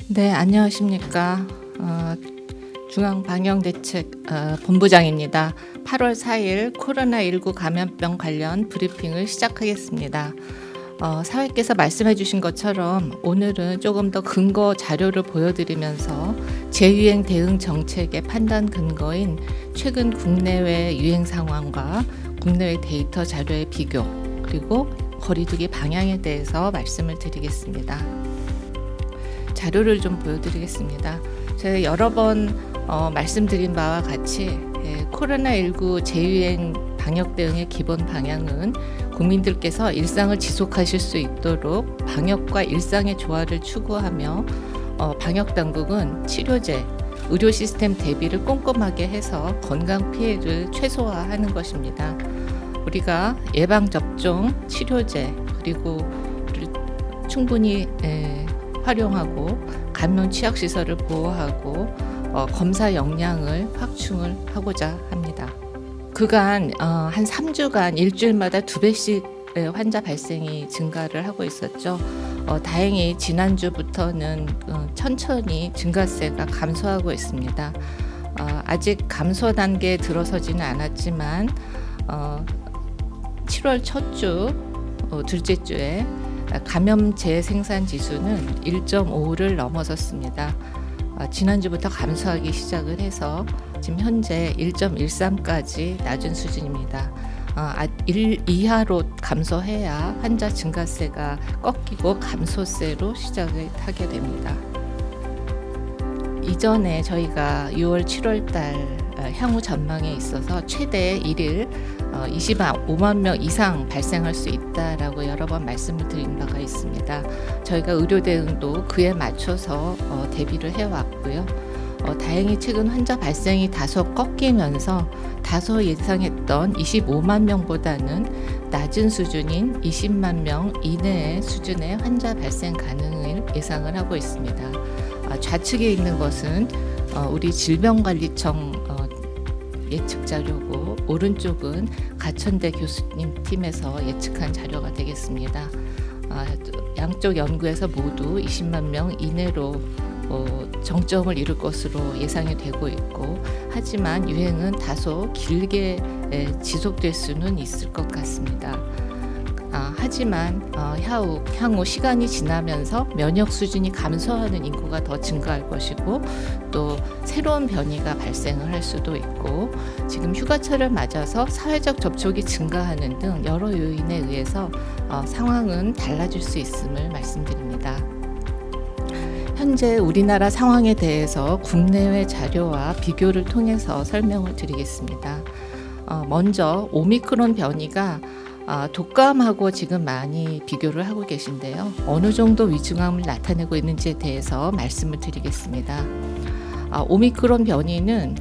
네, 안녕하십니까. 중앙방역대책 본부장입니다. 8월 4일 코로나19 감염병 관련 브리핑을 시작하겠습니다. 사회께서 말씀해 주신 것처럼 오늘은 조금 더 근거 자료를 보여드리면서 재유행 대응 정책의 판단 근거인 최근 국내외 유행 상황과 국내외 데이터 자료의 비교, 그리고 거리두기 방향에 대해서 말씀을 드리겠습니다. 자료를 좀 보여드리겠습니다. 제가 여러 번 말씀드린 바와 같이 코로나19 재유행 방역 대응의 기본 방향은 국민들께서 일상을 지속하실 수 있도록 방역과 일상의 조화를 추구하며 방역 당국은 치료제, 의료 시스템 대비를 꼼꼼하게 해서 건강 피해를 최소화하는 것입니다. 우리가 예방 접종, 치료제, 그리고 충분히 활용하고 감염 취약 시설을 보호하고 검사 역량을 확충을 하고자 합니다. 그간 한 3주간 일주일마다 2배씩 환자 발생이 증가를 하고 있었죠. 다행히 지난주부터는 천천히 증가세가 감소하고 있습니다. 아직 감소 단계에 들어서지는 않았지만 7월 첫 주, 둘째 주에 감염 재생산 지수는 1.5를 넘어섰습니다. 지난주부터 감소하기 시작을 해서 지금 현재 1.13까지 낮은 수준입니다. 1 이하로 감소해야 환자 증가세가 꺾이고 감소세로 시작을 하게 됩니다. 이전에 저희가 6월, 7월 달 향후 전망에 있어서 최대 1일 25만 명 이상 발생할 수 있다라고 여러 번 말씀을 드린 바가 있습니다. 저희가 의료 대응도 그에 맞춰서 대비를 해왔고요. 다행히 최근 환자 발생이 다소 꺾이면서 다소 예상했던 25만 명보다는 낮은 수준인 20만 명 이내의 수준의 환자 발생 가능을 예상을 하고 있습니다. 좌측에 있는 것은 우리 질병관리청 예측 자료고, 오른쪽은 가천대 교수님 팀에서 예측한 자료가 되겠습니다. 양쪽 연구에서 모두 20만 명 이내로 정점을 이룰 것으로 예상이 되고 있고, 하지만 유행은 다소 길게 지속될 수는 있을 것 같습니다. 하지만 향후 시간이 지나면서 면역 수준이 감소하는 인구가 더 증가할 것이고, 또 새로운 변이가 발생을 할 수도 있고, 지금 휴가철을 맞아서 사회적 접촉이 증가하는 등 여러 요인에 의해서 상황은 달라질 수 있음을 말씀드립니다. 현재 우리나라 상황에 대해서 국내외 자료와 비교를 통해서 설명을 드리겠습니다. 먼저 오미크론 변이가 독감하고 지금 많이 비교를 하고 계신데요. 어느 정도 위중함을 나타내고 있는지에 대해서 말씀을 드리겠습니다. 오미크론 변이는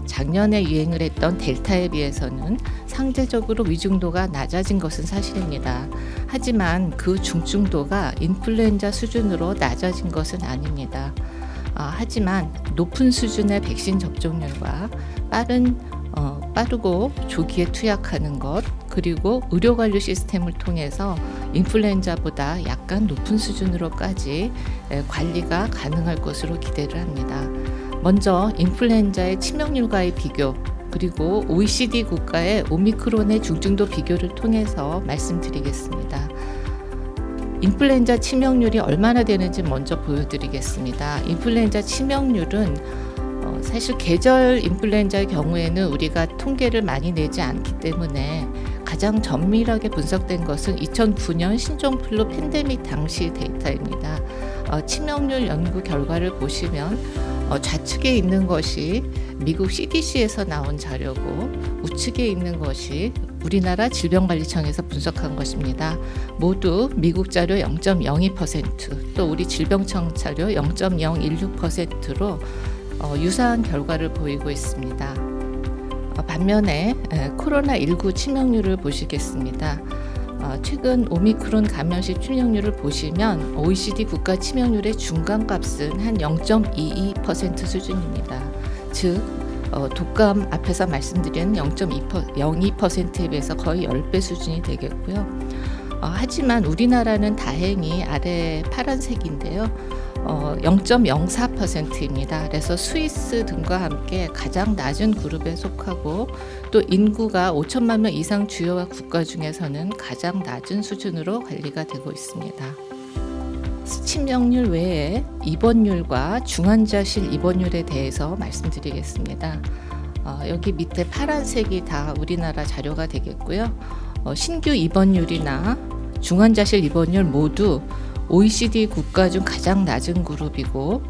작년에 유행을 했던 델타에 비해서는 상대적으로 위중도가 낮아진 것은 사실입니다. 하지만 그 중증도가 인플루엔자 수준으로 낮아진 것은 아닙니다. 하지만 높은 수준의 백신 접종률과 빠르고 조기에 투약하는 것, 그리고 의료관리 시스템을 통해서 인플루엔자보다 약간 높은 수준으로까지 관리가 가능할 것으로 기대를 합니다. 먼저 인플루엔자의 치명률과의 비교, 그리고 OECD 국가의 오미크론의 중증도 비교를 통해서 말씀드리겠습니다. 인플루엔자 치명률이 얼마나 되는지 먼저 보여드리겠습니다. 인플루엔자 치명률은 사실 계절 인플루엔자의 경우에는 우리가 통계를 많이 내지 않기 때문에 가장 정밀하게 분석된 것은 2009년 신종플루 팬데믹 당시 데이터입니다. 치명률 연구 결과를 보시면 좌측에 있는 것이 미국 CDC에서 나온 자료고, 우측에 있는 것이 우리나라 질병관리청에서 분석한 것입니다. 모두 미국 자료 0.02%, 또 우리 질병청 자료 0.016%로 유사한 결과를 보이고 있습니다. 반면에 코로나19 치명률을 보시겠습니다. 최근 오미크론 감염 시 치명률을 보시면 OECD 국가 치명률의 중간값은 한 0.22% 수준입니다. 즉 독감 앞에서 말씀드린 0.02%에 비해서 거의 10배 수준이 되겠고요. 하지만 우리나라는 다행히 아래 파란색인데요. 0.04%입니다. 그래서 스위스 등과 함께 가장 낮은 그룹에 속하고 또 인구가 5천만 명 이상 주요 국가 중에서는 가장 낮은 수준으로 관리가 되고 있습니다. 치명률 외에 입원율과 중환자실 입원율에 대해서 말씀드리겠습니다. 여기 밑에 파란색이 다 우리나라 자료가 되겠고요. 신규 입원율이나 중환자실 입원율 모두 OECD 국가 중 가장 낮은 그룹이고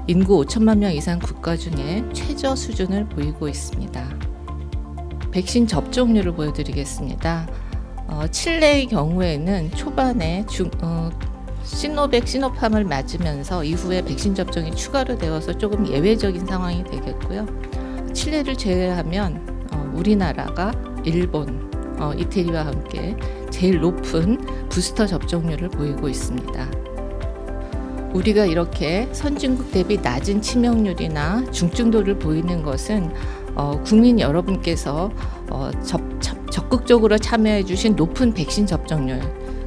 인구 5천만 명 이상 국가 중에 최저 수준을 보이고 있습니다. 백신 접종률을 보여드리겠습니다. 칠레의 경우에는 초반에 시노백, 시노팜을 맞으면서 이후에 백신 접종이 추가로 되어서 조금 예외적인 상황이 되겠고요. 칠레를 제외하면 우리나라가 일본, 이태리와 함께 제일 높은 부스터 접종률을 보이고 있습니다. 우리가 이렇게 선진국 대비 낮은 치명률이나 중증도를 보이는 것은 국민 여러분께서 적극적으로 참여해 주신 높은 백신 접종률,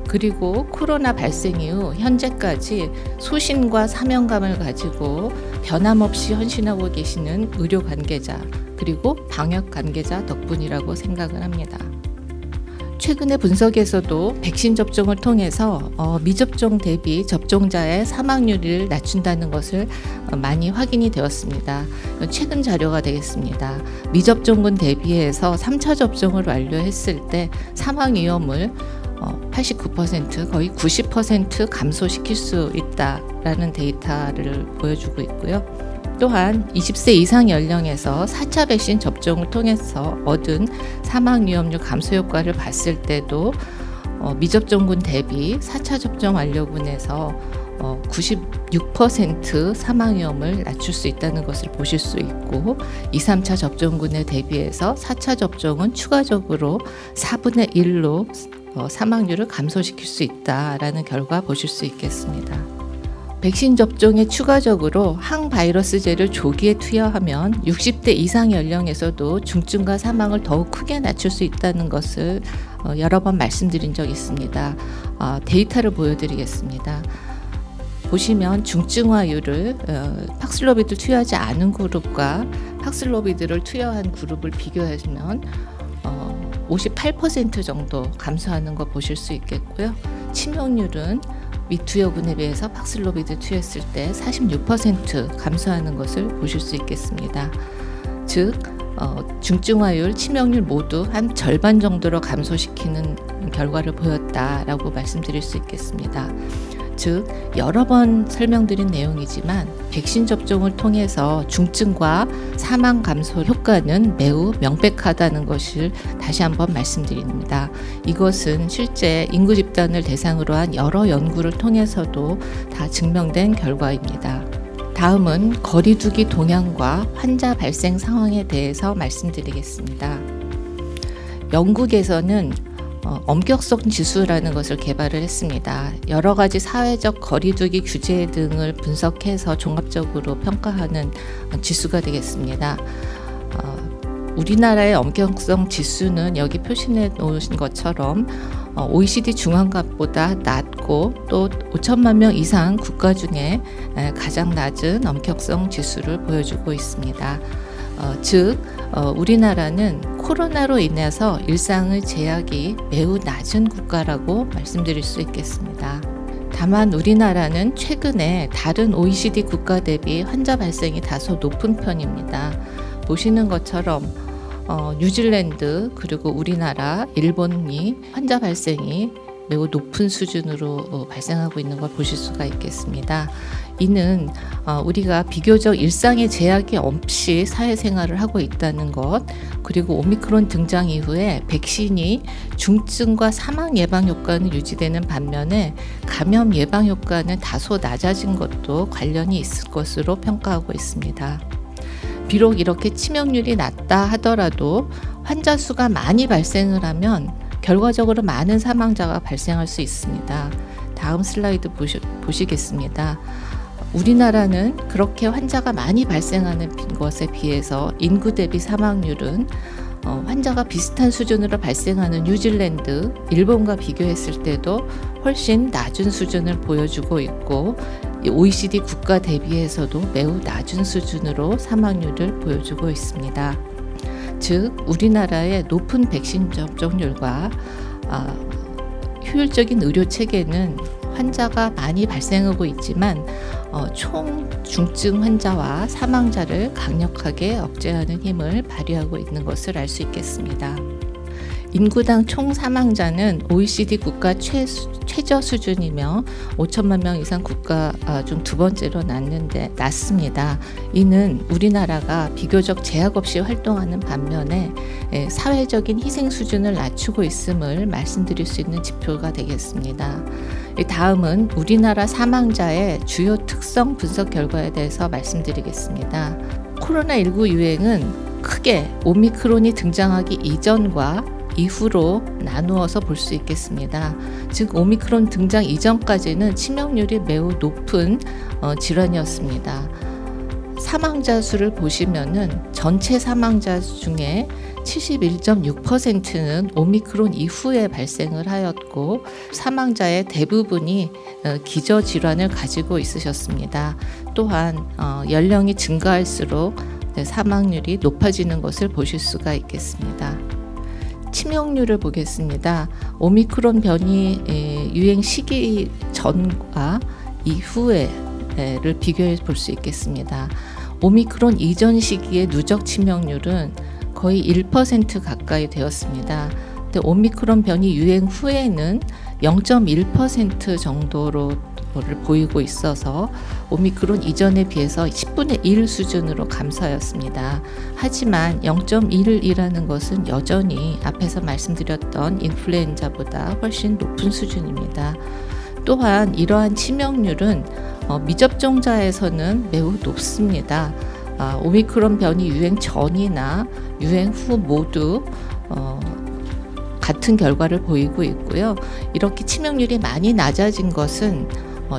그리고 코로나 발생 이후 현재까지 소신과 사명감을 가지고 변함없이 헌신하고 계시는 의료 관계자 그리고 방역 관계자 덕분이라고 생각을 합니다. 최근의 분석에서도 백신 접종을 통해서 미접종 대비 접종자의 사망률을 낮춘다는 것을 많이 확인이 되었습니다. 최근 자료가 되겠습니다. 미접종군 대비해서 3차 접종을 완료했을 때 사망 위험을 89% 거의 90% 감소시킬 수 있다라는 데이터를 보여주고 있고요. 또한 20세 이상 연령에서 4차 백신 접종을 통해서 얻은 사망 위험률 감소 효과를 봤을 때도 미접종군 대비 4차 접종 완료군에서 96% 사망 위험을 낮출 수 있다는 것을 보실 수 있고 2, 3차 접종군에 대비해서 4차 접종은 추가적으로 4분의 1로 사망률을 감소시킬 수 있다라는 결과 보실 수 있겠습니다. 백신 접종에 추가적으로 항바이러스제를 조기에 투여하면 60대 이상 연령에서도 중증과 사망을 더욱 크게 낮출 수 있다는 것을 여러 번 말씀드린 적이 있습니다. 데이터를 보여드리겠습니다. 보시면 중증화율을 팍슬로비드를 투여하지 않은 그룹과 팍슬로비드를 투여한 그룹을 비교하시면 58% 정도 감소하는 거 보실 수 있겠고요. 치명률은 미투여군에 비해서 팍슬로비드 투여했을 때 46% 감소하는 것을 보실 수 있겠습니다. 즉 중증화율, 치명률 모두 한 절반 정도로 감소시키는 결과를 보였다라고 말씀드릴 수 있겠습니다. 즉 여러 번 설명드린 내용이지만 백신 접종을 통해서 중증과 사망 감소 효과는 매우 명백하다는 것을 다시 한번 말씀드립니다. 이것은 실제 인구 집단을 대상으로 한 여러 연구를 통해서도 다 증명된 결과입니다. 다음은 거리두기 동향과 환자 발생 상황에 대해서 말씀드리겠습니다. 영국에서는 엄격성 지수라는 것을 개발을 했습니다. 여러 가지 사회적 거리두기 규제 등을 분석해서 종합적으로 평가하는 지수가 되겠습니다. 우리나라의 엄격성 지수는 여기 표시해 놓으신 것처럼 OECD 중앙값보다 낮고 또 5천만 명 이상 국가 중에 가장 낮은 엄격성 지수를 보여주고 있습니다. 즉 우리나라는 코로나로 인해서 일상의 제약이 매우 낮은 국가라고 말씀드릴 수 있겠습니다. 다만 우리나라는 최근에 다른 OECD 국가 대비 환자 발생이 다소 높은 편입니다. 보시는 것처럼 뉴질랜드 그리고 우리나라, 일본이 환자 발생이 매우 높은 수준으로 발생하고 있는 걸 보실 수가 있겠습니다. 이는 우리가 비교적 일상의 제약이 없이 사회생활을 하고 있다는 것, 그리고 오미크론 등장 이후에 백신이 중증과 사망 예방 효과는 유지되는 반면에 감염 예방 효과는 다소 낮아진 것도 관련이 있을 것으로 평가하고 있습니다. 비록 이렇게 치명률이 낮다 하더라도 환자 수가 많이 발생을 하면 결과적으로 많은 사망자가 발생할 수 있습니다. 다음 슬라이드 보시겠습니다. 우리나라는 그렇게 환자가 많이 발생하는 것에 비해서 인구 대비 사망률은 환자가 비슷한 수준으로 발생하는 뉴질랜드, 일본과 비교했을 때도 훨씬 낮은 수준을 보여주고 있고 OECD 국가 대비해서도 매우 낮은 수준으로 사망률을 보여주고 있습니다. 즉 우리나라의 높은 백신 접종률과 효율적인 의료 체계는 환자가 많이 발생하고 있지만 총 중증 환자와 사망자를 강력하게 억제하는 힘을 발휘하고 있는 것을 알 수 있겠습니다. 인구당 총 사망자는 OECD 국가 최저 수준이며 5천만 명 이상 국가 중 두 번째로 낮습니다. 이는 우리나라가 비교적 제약 없이 활동하는 반면에 사회적인 희생 수준을 낮추고 있음을 말씀드릴 수 있는 지표가 되겠습니다. 다음은 우리나라 사망자의 주요 특성 분석 결과에 대해서 말씀드리겠습니다. 코로나19 유행은 크게 오미크론이 등장하기 이전과 이후로 나누어서 볼 수 있겠습니다. 즉 오미크론 등장 이전까지는 치명률이 매우 높은 질환이었습니다. 사망자 수를 보시면은 전체 사망자 중에 71.6%는 오미크론 이후에 발생을 하였고 사망자의 대부분이 기저질환을 가지고 있으셨습니다. 또한 연령이 증가할수록 사망률이 높아지는 것을 보실 수가 있겠습니다. 치명률을 보겠습니다. 오미크론 변이 유행 시기 전과 이후에를 비교해 볼 수 있겠습니다. 오미크론 이전 시기의 누적 치명률은 거의 1% 가까이 되었습니다. 근데 오미크론 변이 유행 후에는 0.1% 정도로 보이고 있어서 오미크론 이전에 비해서 10분의 1 수준으로 감소하였습니다. 하지만 0.1이라는 것은 여전히 앞에서 말씀드렸던 인플루엔자보다 훨씬 높은 수준입니다. 또한 이러한 치명률은 미접종자에서는 매우 높습니다. 오미크론 변이 유행 전이나 유행 후 모두 같은 결과를 보이고 있고요. 이렇게 치명률이 많이 낮아진 것은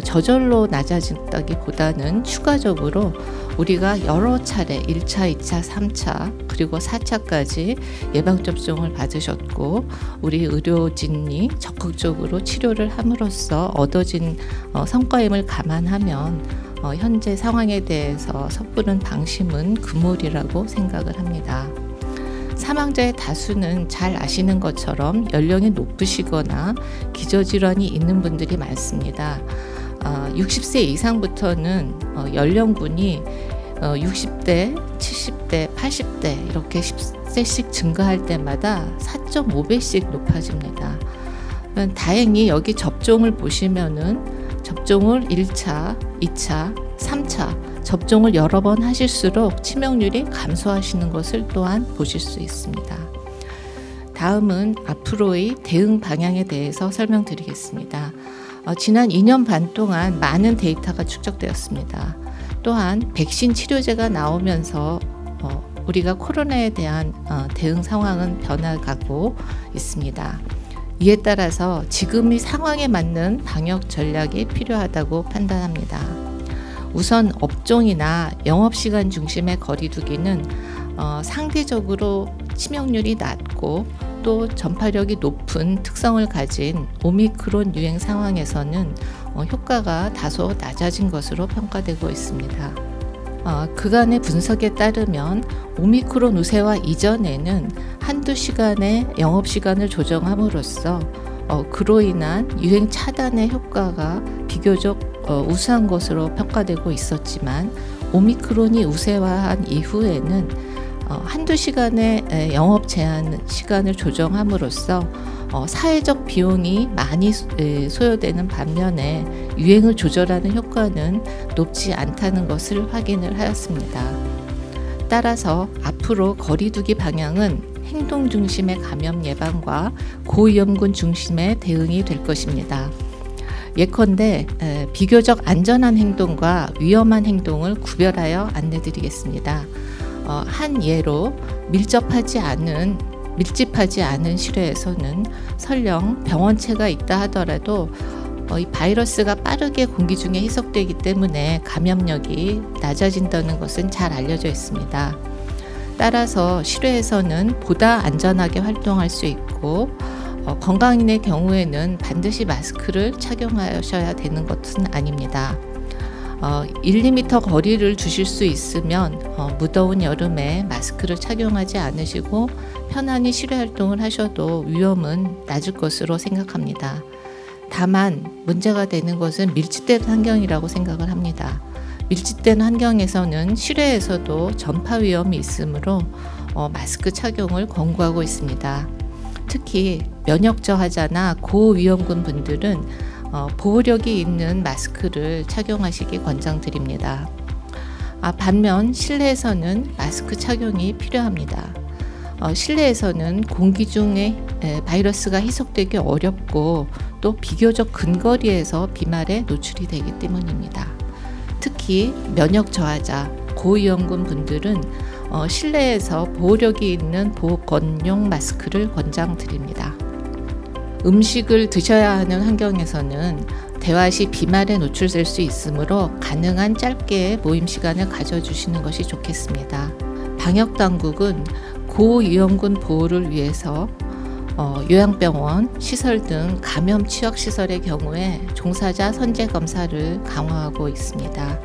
저절로 낮아진다기보다는 추가적으로 우리가 여러 차례 1차, 2차, 3차 그리고 4차까지 예방접종을 받으셨고 우리 의료진이 적극적으로 치료를 함으로써 얻어진 성과임을 감안하면 현재 상황에 대해서 섣부른 방심은 금물이라고 생각을 합니다. 사망자의 다수는 잘 아시는 것처럼 연령이 높으시거나 기저질환이 있는 분들이 많습니다. 60세 이상부터는 연령군이 60대, 70대, 80대 이렇게 10세씩 증가할 때마다 4.5배씩 높아집니다. 다행히 여기 접종을 보시면은 접종을 1차, 2차, 3차 접종을 여러 번 하실수록 치명률이 감소하시는 것을 또한 보실 수 있습니다. 다음은 앞으로의 대응 방향에 대해서 설명드리겠습니다. 지난 2년 반 동안 많은 데이터가 축적되었습니다. 또한 백신 치료제가 나오면서 우리가 코로나에 대한 대응 상황은 변화가고 있습니다. 이에 따라서 지금의 상황에 맞는 방역 전략이 필요하다고 판단합니다. 우선 업종이나 영업시간 중심의 거리두기는 상대적으로 치명률이 낮고 또 전파력이 높은 특성을 가진 오미크론 유행 상황에서는 효과가 다소 낮아진 것으로 평가되고 있습니다. 그간의 분석에 따르면 오미크론 우세화 이전에는 한두 시간의 영업시간을 조정함으로써 그로 인한 유행 차단의 효과가 비교적 우수한 것으로 평가되고 있었지만 오미크론이 우세화한 이후에는 한두 시간의 영업 제한 시간을 조정함으로써 사회적 비용이 많이 소요되는 반면에 유행을 조절하는 효과는 높지 않다는 것을 확인을 하였습니다. 따라서 앞으로 거리두기 방향은 행동 중심의 감염 예방과 고위험군 중심의 대응이 될 것입니다. 예컨대 비교적 안전한 행동과 위험한 행동을 구별하여 안내드리겠습니다. 한 예로 밀집하지 않은 실외에서는 설령 병원체가 있다 하더라도 이 바이러스가 빠르게 공기 중에 희석되기 때문에 감염력이 낮아진다는 것은 잘 알려져 있습니다. 따라서 실외에서는 보다 안전하게 활동할 수 있고 건강인의 경우에는 반드시 마스크를 착용하셔야 되는 것은 아닙니다. 1~2m 거리를 두실 수 있으면 무더운 여름에 마스크를 착용하지 않으시고 편안히 실외 활동을 하셔도 위험은 낮을 것으로 생각합니다. 다만 문제가 되는 것은 밀집된 환경이라고 생각을 합니다. 밀집된 환경에서는 실외에서도 전파 위험이 있으므로 마스크 착용을 권고하고 있습니다. 특히 면역 저하자나 고위험군 분들은 보호력이 있는 마스크를 착용하시기 권장드립니다. 반면 실내에서는 마스크 착용이 필요합니다. 실내에서는 공기 중에 바이러스가 희석되기 어렵고 또 비교적 근거리에서 비말에 노출이 되기 때문입니다. 특히 면역 저하자, 고위험군 분들은 실내에서 보호력이 있는 보건용 마스크를 권장드립니다. 음식을 드셔야 하는 환경에서는 대화 시 비말에 노출될 수 있으므로 가능한 짧게 모임 시간을 가져주시는 것이 좋겠습니다. 방역당국은 고위험군 보호를 위해서 요양병원, 시설 등 감염 취약시설의 경우에 종사자 선제 검사를 강화하고 있습니다.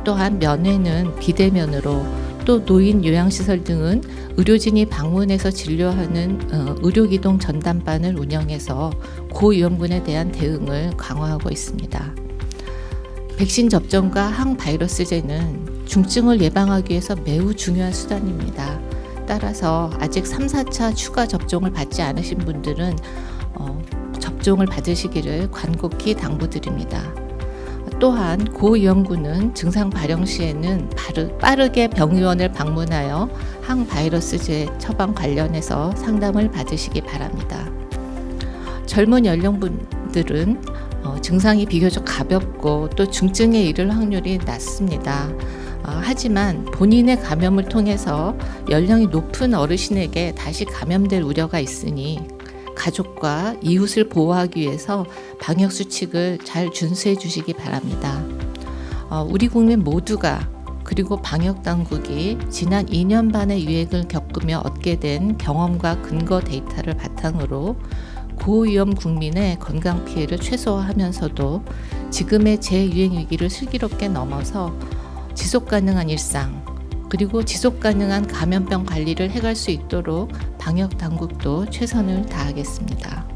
또한 면회는 비대면으로, 또 노인 요양시설 등은 의료진이 방문해서 진료하는 의료기동 전담반을 운영해서 고위험군에 대한 대응을 강화하고 있습니다. 백신 접종과 항바이러스제는 중증을 예방하기 위해서 매우 중요한 수단입니다. 따라서 아직 3, 4차 추가 접종을 받지 않으신 분들은 접종을 받으시기를 간곡히 당부드립니다. 또한 고위험군은 증상 발영 시에는 빠르게 병의원을 방문하여 항바이러스제 처방 관련해서 상담을 받으시기 바랍니다. 젊은 연령분들은 증상이 비교적 가볍고 또 중증에 이를 확률이 낮습니다. 하지만 본인의 감염을 통해서 연령이 높은 어르신에게 다시 감염될 우려가 있으니 가족과 이웃을 보호하기 위해서 방역 수칙을 잘 준수해 주시기 바랍니다. 우리 국민 모두가, 그리고 방역 당국이 지난 2년 반의 유행을 겪으며 얻게 된 경험과 근거 데이터를 바탕으로 고위험 국민의 건강 피해를 최소화하면서도 지금의 재유행 위기를 슬기롭게 넘어서 지속 가능한 일상, 그리고 지속 가능한 감염병 관리를 해갈 수 있도록 방역 당국도 최선을 다하겠습니다.